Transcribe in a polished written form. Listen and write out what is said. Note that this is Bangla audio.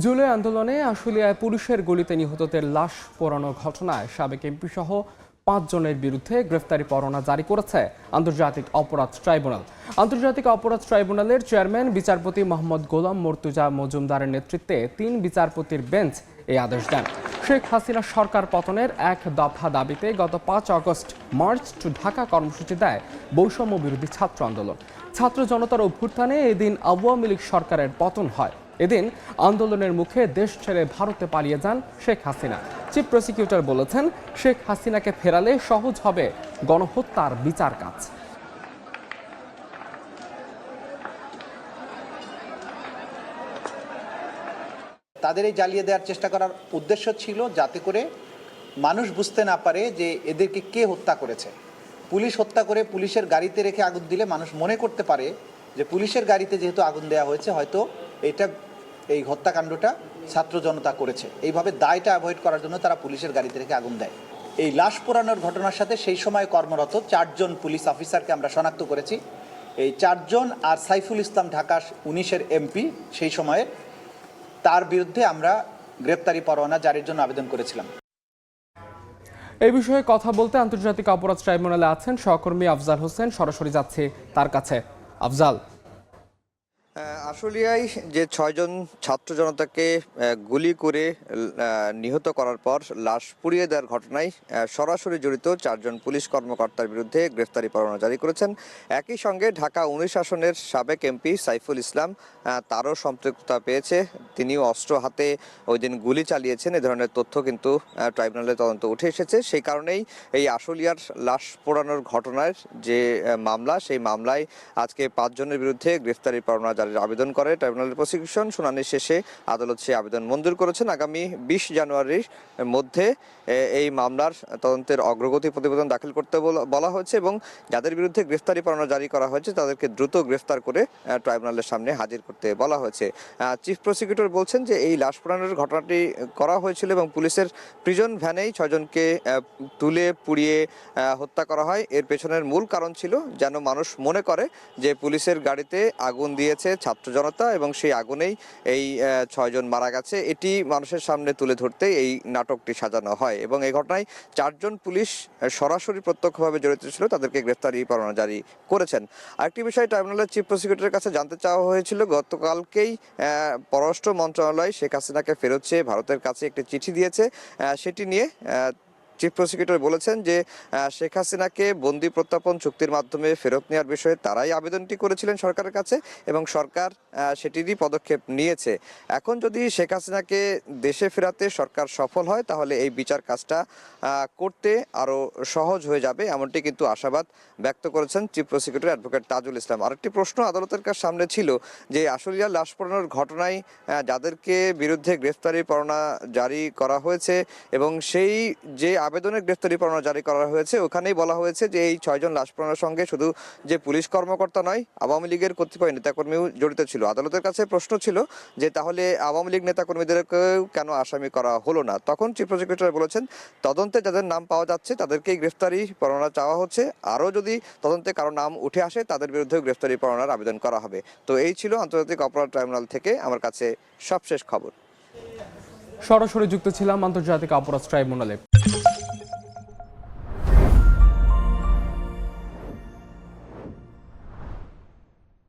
জুলাই আন্দোলনে আশুলিয়ায় পুলিশের গুলিতে নিহতদের লাশ পোড়ানোর ঘটনায় সাবেক এমপি সহ ৫ জনের বিরুদ্ধে গ্রেফতারি পরোয়ানা জারি করেছে আন্তর্জাতিক অপরাধ ট্রাইব্যুনাল। আন্তর্জাতিক অপরাধ ট্রাইব্যুনালের চেয়ারম্যান বিচারপতি মোহাম্মদ গোলাম মর্তুজা মজুমদারের নেতৃত্বে ৩ বিচারপতির বেঞ্চ এই আদেশ দেন। শেখ হাসিনা সরকার পতনের এক দফা দাবিতে গত ৫ আগস্ট মার্চ টু ঢাকা কর্মসূচি দেয় বৈষম্য বিরোধী ছাত্র আন্দোলন। ছাত্র জনতার অভ্যুত্থানে এদিন আওয়ামী লীগ সরকারের পতন হয়। এদিন আন্দোলনের মুখে দেশ ছেড়ে ভারতে পালিয়ে যান শেখ হাসিনা। চিফ প্রসিকিউটর বলেছেন, শেখ হাসিনাকে ফেরালে সহজ হবে গণহত্যার বিচার কাজ। তাদের এই জ্বালিয়ে দেওয়ার চেষ্টা করার উদ্দেশ্য ছিল যাতে করে মানুষ বুঝতে না পারে যে এদেরকে কে হত্যা করেছে। পুলিশ হত্যা করে পুলিশের গাড়িতে রেখে আগুন দিলে মানুষ মনে করতে পারে যে পুলিশের গাড়িতে যেহেতু আগুন দেওয়া হয়েছে হয়তো এই হত্যাকাণ্ডটা ছাত্র জনতা করেছে। এইভাবে দায়টা অ্যাভয়েড করার জন্য তারা পুলিশের গাড়িতে রেখে আগুন দেয়। এই লাশ পোড়ানোর ঘটনার সাথে সেই সময় কর্মরত 4 জন পুলিশ অফিসারকে আমরা শনাক্ত করেছি। এই 4 জন আর সাইফুল ইসলাম ঢাকা 19-এর এমপি সেই সময়ে, তার বিরুদ্ধে আমরা গ্রেপ্তারি পরোয়ানা জারির জন্য আবেদন করেছিলাম। এই বিষয়ে কথা বলতে আন্তর্জাতিক অপরাধ ট্রাইব্যুনালে আছেন সহকর্মী আফজাল হোসেন। সরাসরি যাচ্ছে তার কাছে। আফজাল, আশুলিয়ায় যে 6 জন ছাত্র জনতাকে গুলি করে নিহত করার পর লাশ পুড়িয়ে দেওয়ার ঘটনায় সরাসরি জড়িত 4 জন পুলিশ কর্মকর্তার বিরুদ্ধে গ্রেফতারি পরোয়ানা জারি করেছেন। একই সঙ্গে ঢাকা 19 আসনের সাবেক এমপি সাইফুল ইসলাম তারও সম্পৃক্ততা পেয়েছে। তিনিও অস্ত্র হাতে ওই দিন গুলি চালিয়েছেন, এ ধরনের তথ্য কিন্তু ট্রাইব্যুনালে তদন্ত উঠে এসেছে। সেই কারণেই এই আশুলিয়ার লাশ পোড়ানোর ঘটনার যে মামলা, সেই মামলায় আজকে 5 জনের বিরুদ্ধে গ্রেফতারি পরোয়ানা জারির আবেদন করে ট্রাইব্যুনালের প্রসিকিউশন। শুনানি শেষে আদালত সেই আবেদন মঞ্জুর করেছেন। আগামী 20 জানুয়ারির মধ্যে এই মামলার তদন্তের অগ্রগতি প্রতিবেদন দাখিল করতে বলা হয়েছে এবং যাদের বিরুদ্ধে গ্রেফতারি পরোয়ানা জারি করা হয়েছে তাদেরকে দ্রুত গ্রেফতার করে ট্রাইব্যুনালের সামনে হাজির করতে বলা হয়েছে। চিফ প্রসিকিউটর বলছেন যে এই লাশ পোড়ানোর ঘটনাটি করা হয়েছিল এবং পুলিশের প্রিজন ভ্যানেই 6 জনকে তুলে পুড়িয়ে হত্যা করা হয়। এর পেছনের মূল কারণ ছিল যেন মানুষ মনে করে যে পুলিশের গাড়িতে আগুন দিয়েছে ছাত্র জনতা এবং সেই আগুনেই এই 6 জন মারা গেছে। এটি মানুষের সামনে তুলে ধরতে এই নাটকটি সাজানো হয় এবং এই ঘটনায় 4 জন পুলিশ সরাসরি প্রত্যক্ষভাবে জড়িত ছিল, তাদেরকে গ্রেফতারি পরোয়ানা জারি করেছেন। আরেকটি বিষয় ট্রাইব্যুনালের চিফ প্রসিকিউটরের কাছে জানতে চাওয়া হয়েছিল, গতকালকেই পররাষ্ট্র মন্ত্রণালয় শেখ হাসিনাকে ফেরত চেয়ে ভারতের কাছে একটি চিঠি দিয়েছে। সেটি নিয়ে চিফ প্রসিকিউটর বলেছেন যে শেখ হাসিনাকে বন্দি প্রত্যাপন চুক্তির মাধ্যমে ফেরত নেওয়ার বিষয়ে তারাই আবেদনটি করেছিলেন সরকারের কাছে এবং সরকার সেটিরই পদক্ষেপ নিয়েছে। এখন যদি শেখ হাসিনাকে দেশে ফেরাতে সরকার সফল হয় তাহলে এই বিচার কাজটা করতে আরও সহজ হয়ে যাবে, এমনটি কিন্তু আশাবাদ ব্যক্ত করেছেন chief prosecutor advocate Tajul Islam. আরেকটি প্রশ্ন আদালতের সামনে ছিল যে আশুলিয়া লাশ পোড়ানোর ঘটনায় যাদেরকে বিরুদ্ধে গ্রেফতারি পরোয়ানা জারি করা হয়েছে এবং সেই যে আবেদনের গ্রেফতারি পরোয়ানা জারি করা হয়েছে ওখানেই বলা হয়েছে যে এই 6 জন লাশ পোড়ানোর সঙ্গে শুধু যে পুলিশ কর্মকর্তা নয়, আওয়ামী লীগের কতিপয় নেতাকর্মীও জড়িত ছিল। আদালতের কাছে প্রশ্ন ছিল যে তাহলে আওয়ামী লীগ নেতাকর্মীদেরকেও কেন আসামি করা হলো না। তখন চিফ প্রসিকিউটর বলেছেন তদন্তে যাদের নাম পাওয়া যাচ্ছে তাদেরকেই গ্রেফতারি পরোয়ানা চাওয়া হচ্ছে, আরও যদি তদন্তে কারো নাম উঠে আসে তাদের বিরুদ্ধেও গ্রেফতারি পরোয়ানার আবেদন করা হবে। তো এই ছিল আন্তর্জাতিক অপরাধ ট্রাইব্যুনাল থেকে আমার কাছে সবশেষ খবর। সরাসরি যুক্ত ছিলাম আন্তর্জাতিক অপরাধ ট্রাইব্যুনালে।